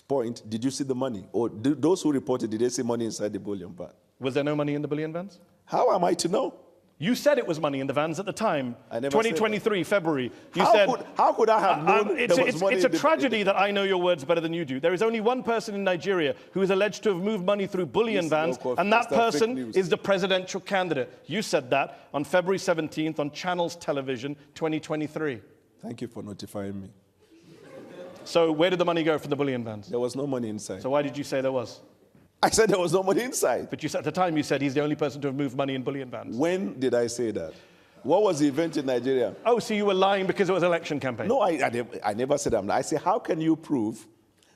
Point. Did you see the money? Or those who reported, did they see money inside the bullion van?
Was there no money in the bullion vans?
How am I to know?
You said it was money in the vans at the time.
I never said
2023, February. You
How
said,
could I have known
it's,
there was
it's,
money
it's
in
a
the-
tragedy that I know your words better than you do. There is only one person in Nigeria who is alleged to have moved money through bullion
Yes,
vans,
of course,
and that
that's fake
person
news.
is the presidential candidate. You said that on February 17th on Channels Television 2023.
Thank you for notifying me.
So where did the money go from the bullion vans?
There was no money inside.
So why did you say there was?
I said there was no money inside.
But you said, at the time you said he's the only person to have moved money in bullion vans.
When did I say that? What was the event in Nigeria?
Oh, so you were lying because it was election campaign?
No, I never said that. I said, how can you prove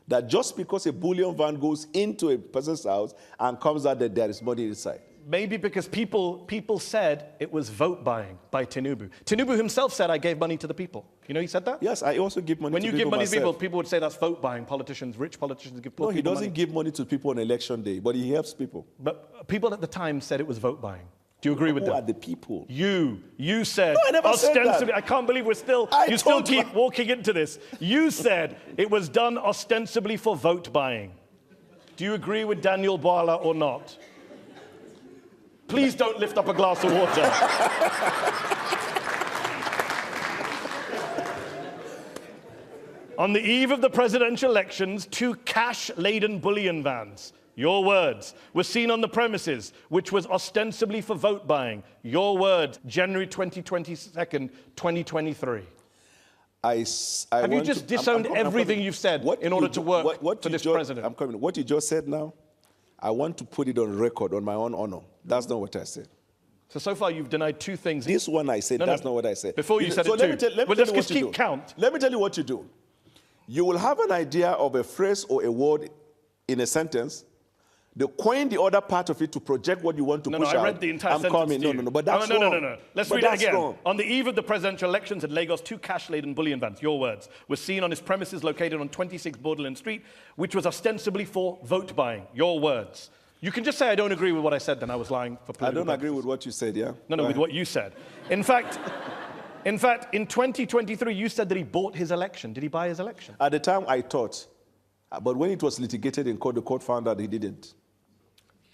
that just because a bullion van goes into a person's house and comes out that there is money inside?
Maybe because people said it was vote buying by Tinubu. Tinubu himself said, I gave money to the people. You know he said that?
Yes, I also give money
When
to
you
people
give money to people,
myself.
people would say that's vote buying. Politicians, rich politicians give poor
No, he
people
doesn't
money.
give money to people on election day, but he helps people.
But people at the time said it was vote buying. Do you agree with that?
Who are the people?
You said,
No, I never said that.
ostensibly, I can't believe you still keep walking into this. You said it was done ostensibly for vote buying. Do you agree with Daniel Bwala or not? Please don't lift up a glass of water. On the eve of the presidential elections, 2 cash-laden bullion vans, your words, were seen on the premises, which was ostensibly for vote buying. Your words, January 22nd, 2023.
Have
you just disowned everything you've said in order to work for this president?
I'm coming. What you just said now, I want to put it on record, on my own honor. That's not what I said.
So far you've denied 2 things.
This one I said, that's not what I said.
Before you said
so
it too. Well, let's just keep count.
Let me tell you what you do. You will have an idea of a phrase or a word in a sentence. They coin the other part of it to project what you want to push out.
I read the entire sentence to you.
No, but that's wrong.
No. Let's read it again. Wrong. On the eve of the presidential elections in Lagos, 2 cash-laden bullion vans, your words, were seen on his premises located on 26 Borderland Street, which was ostensibly for vote buying, your words. You can just say I don't agree with what I said, then I was lying for political
I don't
purposes.
agree with what you said, yeah?
No, with what you said. In fact, in 2023, you said that he bought his election. Did he buy his election?
At the time, I thought. But when it was litigated in court, the court found that he didn't.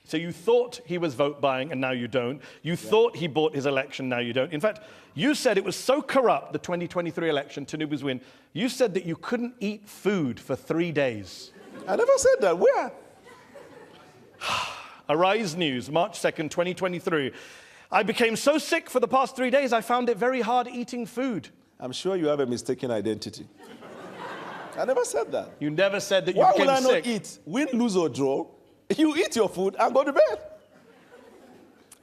So you thought he was vote buying, and now you don't. You thought he bought his election, now you don't. In fact, you said it was so corrupt, the 2023 election, Tinubu's win, you said that you couldn't eat food for 3 days.
I never said that. Where?
Arise News, March 2nd, 2023. I became so sick for the past 3 days, I found it very hard eating food.
I'm sure you have a mistaken identity. I never said that.
You never said that you
became
sick.
Why will I not eat? Win, lose, or draw. You eat your food and go to bed.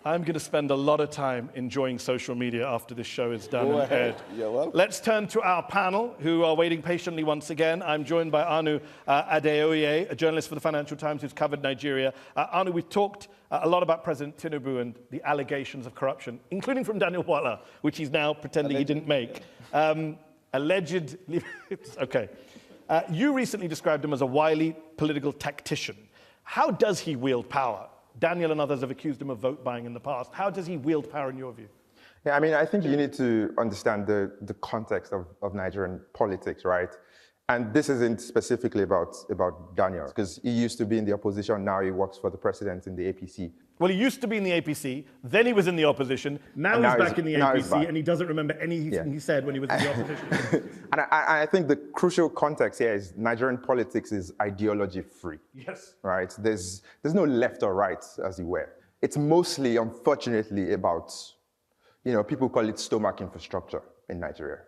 I'm going to spend a lot of time enjoying social media after this show is done.
Go ahead. You're welcome.
Let's turn to our panel, who are waiting patiently once again. I'm joined by Anu Adeoye, a journalist for the Financial Times who's covered Nigeria. Anu, we've talked a lot about President Tinubu and the allegations of corruption, including from Daniel Bwala, which he's now pretending he didn't make. Allegedly, okay. You recently described him as a wily political tactician. How does he wield power? Daniel and others have accused him of vote buying in the past. How does he wield power in your view?
Yeah, I mean, I think you need to understand the context of Nigerian politics, right? And this isn't specifically about Daniel, because he used to be in the opposition, now he works for the president in the APC.
Well, he used to be in the APC, then he was in the opposition, now he's back in the APC, and he doesn't remember anything he said when he was in the opposition.
And I think the crucial context here is Nigerian politics is ideology-free.
Yes.
Right? There's no left or right, as it were. It's mostly, unfortunately, about, people call it stomach infrastructure in Nigeria,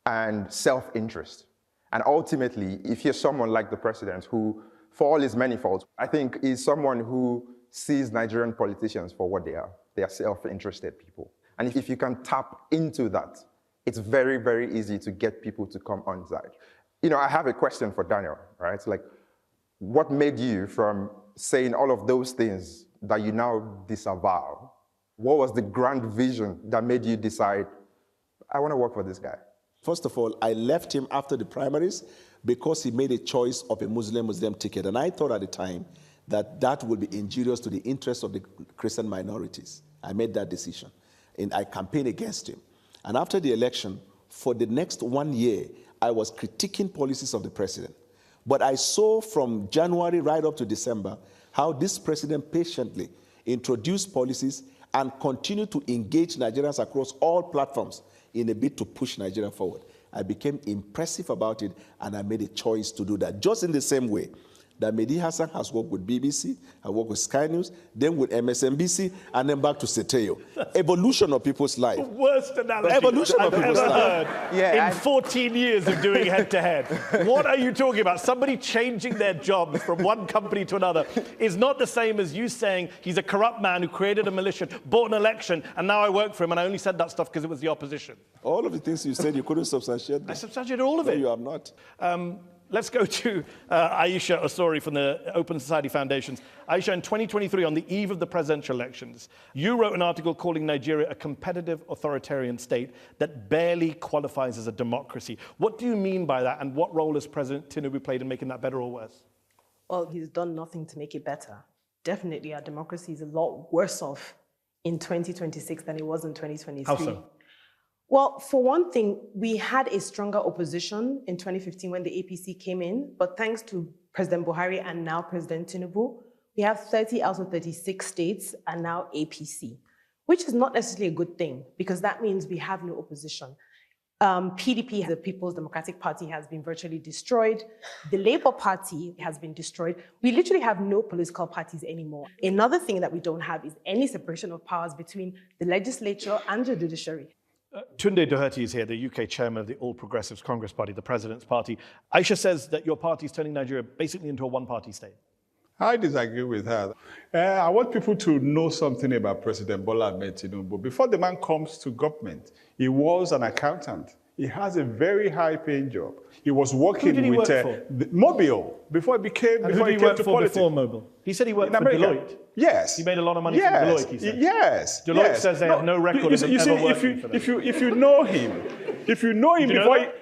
and self-interest. And ultimately, if you're someone like the president who, for all his many faults, I think is someone who sees Nigerian politicians for what they are. They are self-interested people. And if you can tap into that, it's very, very easy to get people to come on side. I have a question for Daniel, right? Like, what made you from saying all of those things that you now disavow? What was the grand vision that made you decide, I want to work for this guy?
First of all, I left him after the primaries because he made a choice of a Muslim ticket. And I thought at the time that would be injurious to the interests of the Christian minorities. I made that decision. And I campaigned against him. And after the election, for the next 1 year, I was critiquing policies of the president. But I saw from January right up to December how this president patiently introduced policies and continued to engage Nigerians across all platforms in a bid to push Nigeria forward. I became impressive about it, and I made a choice to do that. Just in the same way that Mehdi Hassan has worked with BBC, I worked with Sky News, then with MSNBC, and then back to Seteo. Evolution of people's life.
The worst analogy
Evolution of people's life.
In 14 years of doing head-to-head. What are you talking about? Somebody changing their job from one company to another is not the same as you saying he's a corrupt man who created a militia, bought an election, and now I work for him, and I only said that stuff because it was the opposition.
All of the things you said, you couldn't substantiate.
I substantiated all of it.
No, you have not.
Let's go to Aisha Osori from the Open Society Foundations. Aisha, in 2023, on the eve of the presidential elections, you wrote an article calling Nigeria a competitive authoritarian state that barely qualifies as a democracy. What do you mean by that, and what role has President Tinubu played in making that better or worse?
Well, he's done nothing to make it better. Definitely, our democracy is a lot worse off in 2026 than it was in 2023.
How so?
Well, for one thing, we had a stronger opposition in 2015 when the APC came in, but thanks to President Buhari and now President Tinubu, we have 30 out of 36 states are now APC, which is not necessarily a good thing because that means we have no opposition. PDP, the People's Democratic Party, has been virtually destroyed. The Labour Party has been destroyed. We literally have no political parties anymore. Another thing that we don't have is any separation of powers between the legislature and the judiciary.
Tunde Doherty is here, the UK chairman of the All Progressives Congress Party, the president's party. Aisha says that your party is turning Nigeria basically into a one-party state.
I disagree with her. I want people to know something about President Bola Ahmed Tinubu. Before the man comes to government, he was an accountant. He has a very high-paying job. He was working with Mobile before he came.
And who did he work for before Mobile? He said he worked for Deloitte.
Yes.
He made a lot of money from Deloitte, he said.
Yes.
Deloitte says they have no record of him ever working for them.
If you know him,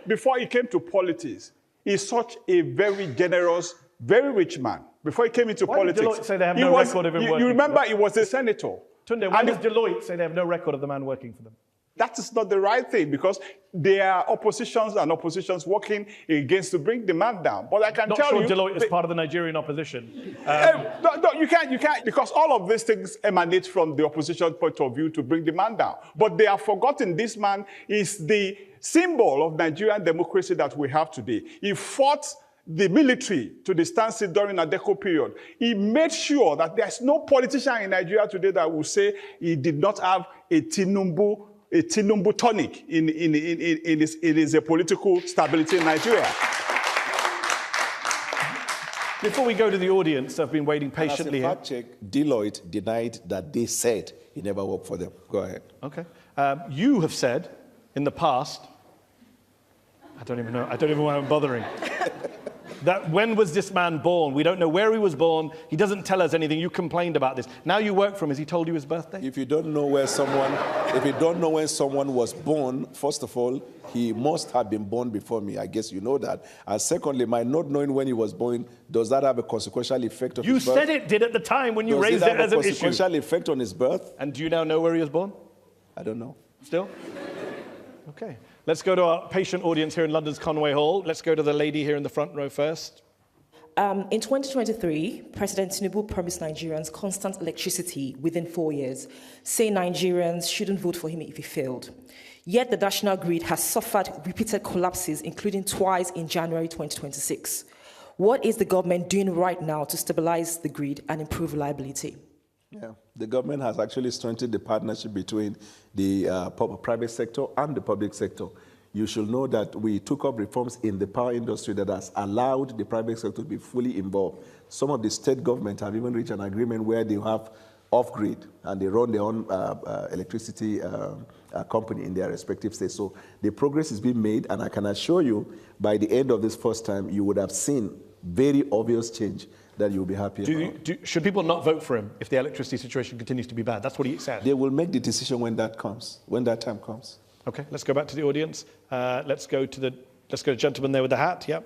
before he came to politics, he's such a very generous, very rich man. Before he came into politics,
did Deloitte say they have no record of him working?
You remember he was a senator.
Tunde, why does Deloitte say they have no record of the man working for them?
That is not the right thing because there are oppositions working against to bring demand down. But I can tell you,
Deloitte is part of the Nigerian opposition.
No, you can't, because all of these things emanate from the opposition point of view to bring demand down. But they have forgotten this man is the symbol of Nigerian democracy that we have today. He fought the military to the standstill during the Adeko period. He made sure that there's no politician in Nigeria today that will say he did not have a Tinubu tonic in his political stability in Nigeria.
Before we go to the audience, I've been waiting patiently here.
As a fact check, Deloitte denied that they said he never worked for them. Go ahead.
Okay. You have said in the past, I don't even know why I'm bothering, that when was this man born? We don't know where he was born. He doesn't tell us anything. You complained about this. Now you work for him. Has he told you his birthday?
If you don't know when someone was born, first of all, he must have been born before me. I guess you know that. And secondly, my not knowing when he was born, does that have a consequential effect on his birth?
You said it did at the time when you raised it as an issue.
Does it have a consequential effect on his birth?
And do you now know where he was born?
I don't know.
Still? Okay. Let's go to our patient audience here in London's Conway Hall. Let's go to the lady here in the front row first.
In 2023, President Tinubu promised Nigerians constant electricity within 4 years, saying Nigerians shouldn't vote for him if he failed. Yet the national grid has suffered repeated collapses, including twice in January 2026. What is the government doing right now to stabilize the grid and improve reliability?
Yeah, the government has actually strengthened the partnership between the private sector and the public sector. You should know that we took up reforms in the power industry that has allowed the private sector to be fully involved. Some of the state governments have even reached an agreement where they have off-grid and they run their own electricity company in their respective states. So the progress is being made, and I can assure you by the end of this first time, you would have seen very obvious change that you'll be happy about.
Should people not vote for him if the electricity situation continues to be bad? That's what he said.
They will make the decision when that comes, when that time comes.
Okay, let's go back to the audience. Let's go to the gentleman there with the hat. Yep.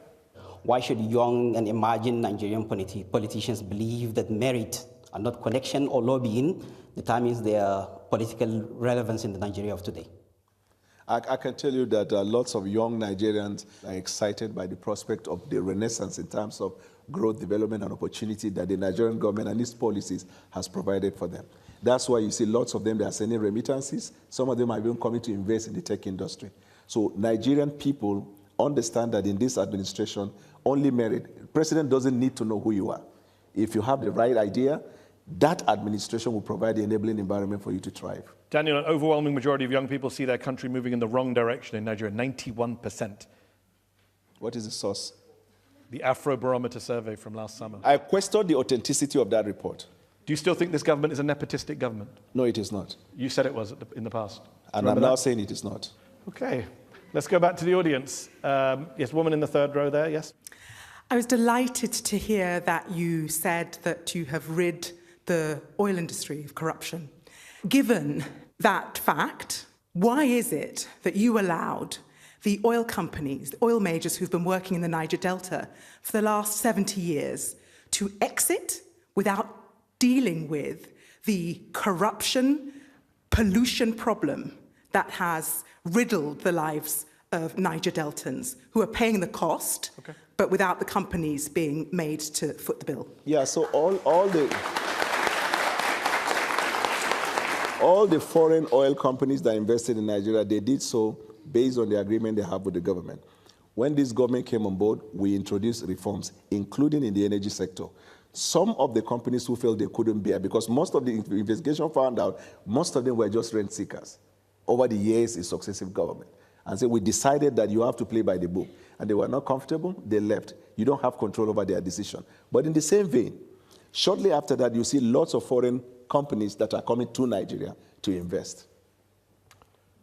Why should young and emerging Nigerian politicians believe that merit and not connection or lobbying determines their political relevance in the Nigeria of today?
I can tell you that lots of young Nigerians are excited by the prospect of the renaissance in terms of growth, development, and opportunity that the Nigerian government and its policies has provided for them. That's why you see lots of them, they are sending remittances. Some of them are even coming to invest in the tech industry. So Nigerian people understand that in this administration, only merit. The president doesn't need to know who you are. If you have the right idea, that administration will provide the enabling environment for you to thrive.
Daniel, an overwhelming majority of young people see their country moving in the wrong direction in Nigeria, 91%.
What is the source?
The Afrobarometer survey from last summer.
I question the authenticity of that report.
Do you still think this government is a nepotistic government?
No, it is not.
You said it was in the past.
And I'm now saying it is not.
Okay, let's go back to the audience. Yes, woman in the third row there, yes?
I was delighted to hear that you said that you have rid the oil industry of corruption. Given that fact, why is it that you allowed the oil companies, the oil majors who've been working in the Niger Delta for the last 70 years to exit without dealing with the corruption pollution problem that has riddled the lives of Niger Deltans, who are paying the cost, but without the companies being made to foot the bill.
Yeah, so all the foreign oil companies that invested in Nigeria, they did so based on the agreement they have with the government. When this government came on board, we introduced reforms, including in the energy sector. Some of the companies who felt they couldn't bear, because most of the investigation found out, most of them were just rent seekers over the years in successive government. And so we decided that you have to play by the book. And they were not comfortable, they left. You don't have control over their decision. But in the same vein, shortly after that, you see lots of foreign companies that are coming to Nigeria to invest.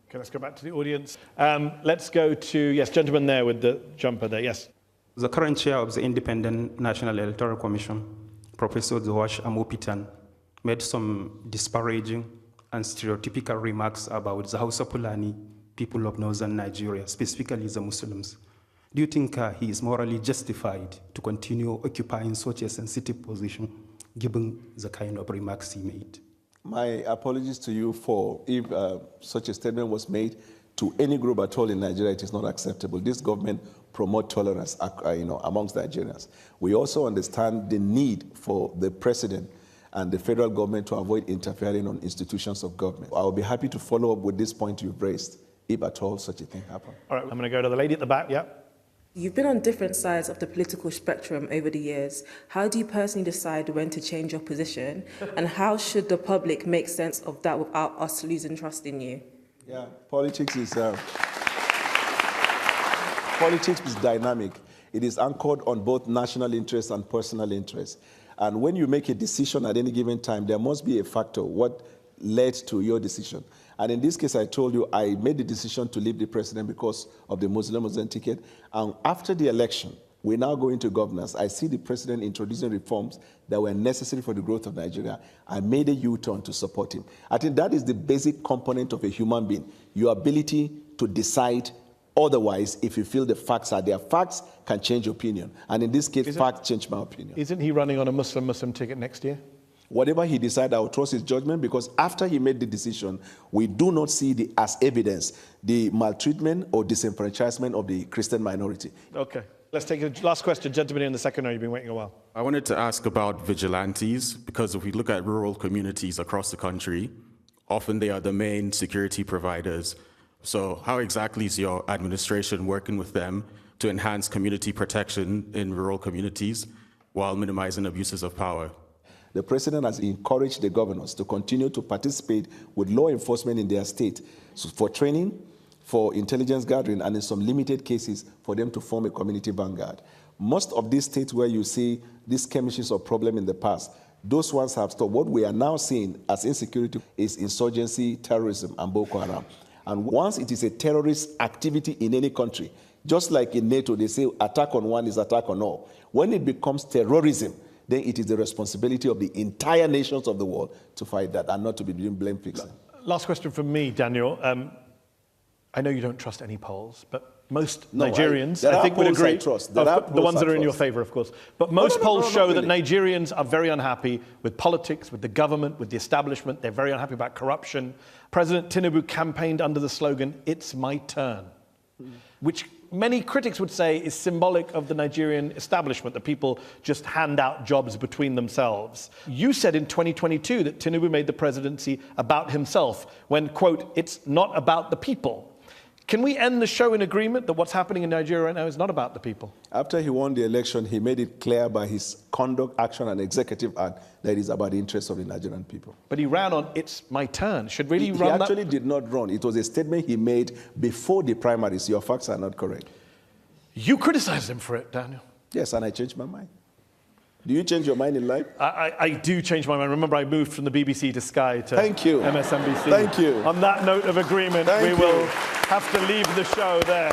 Okay, let's go back to the audience. Let's go to, yes, gentleman there with the jumper there, yes.
The current chair of the Independent National Electoral Commission, Professor Joash Amopitan, made some disparaging and stereotypical remarks about the Hausa Fulani people of northern Nigeria, specifically the Muslims. Do you think he is morally justified to continue occupying such a sensitive position, given the kind of remarks he made?
My apologies to you for if such a statement was made to any group at all in Nigeria. It is not acceptable. This government promotes tolerance amongst Nigerians. We also understand the need for the president and the federal government to avoid interfering on institutions of government. I will be happy to follow up with this point you've raised, if at all such a thing happened.
All right, I'm going to go to the lady at the back, yeah.
You've been on different sides of the political spectrum over the years. How do you personally decide when to change your position? And how should the public make sense of that without us losing trust in you?
Yeah, politics is dynamic. It is anchored on both national interest and personal interest. And when you make a decision at any given time, there must be a factor, what led to your decision. And in this case, I told you I made the decision to leave the president because of the Muslim ticket. And after the election, we now go into governance. I see the president introducing reforms that were necessary for the growth of Nigeria. I made a U-turn to support him. I think that is the basic component of a human being, your ability to decide otherwise if you feel the facts are there. Facts can change opinion. And in this case, facts change my opinion.
Isn't he running on a Muslim ticket next year?
Whatever he decides, I will trust his judgment, because after he made the decision, we do not see as evidence the maltreatment or disenfranchisement of the Christian minority.
Okay. Let's take a last question. Gentleman in the second row, you've been waiting a while.
I wanted to ask about vigilantes, because if we look at rural communities across the country, often they are the main security providers. So how exactly is your administration working with them to enhance community protection in rural communities while minimizing abuses of power?
The president has encouraged the governors to continue to participate with law enforcement in their state for training, for intelligence gathering, and in some limited cases for them to form a community vanguard. Most of these states where you see these skirmishes or problem in the past, those ones have stopped. What we are now seeing as insecurity is insurgency, terrorism, and Boko Haram. And once it is a terrorist activity in any country, just like in NATO, they say attack on one is attack on all. When it becomes terrorism, then it is the responsibility of the entire nations of the world to fight that and not to be doing blame fixing.
Last question from me, Daniel. I know you don't trust any polls, but most Nigerians, I think, would agree. The ones that are in your favor, of course. But most polls show that Nigerians are very unhappy with politics, with the government, with the establishment. They're very unhappy about corruption. President Tinubu campaigned under the slogan, "It's my turn," which many critics would say is symbolic of the Nigerian establishment, that people just hand out jobs between themselves. You said in 2022 that Tinubu made the presidency about himself when, quote, "It's not about the people." Can we end the show in agreement that what's happening in Nigeria right now is not about the people?
After he won the election, he made it clear by his conduct, action, and executive act that it is about the interests of the Nigerian people.
But he ran on, "It's my turn." Should really
He
run
actually did not run. It was a statement he made before the primaries. Your facts are not correct.
You criticized him for it, Daniel.
Yes, and I changed my mind. Do you change your mind in life?
I do change my mind. Remember, I moved from the BBC to Sky to MSNBC.
Thank you.
On that note of agreement, we will have to leave the show there.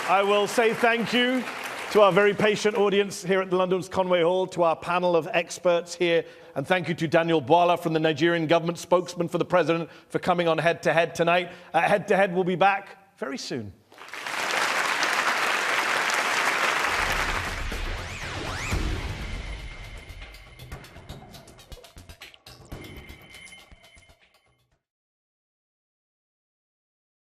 I will say thank you to our very patient audience here at the London's Conway Hall, to our panel of experts here, and thank you to Daniel Bwala from the Nigerian government, spokesman for the president, for coming on Head to Head tonight. Head to Head will be back very soon.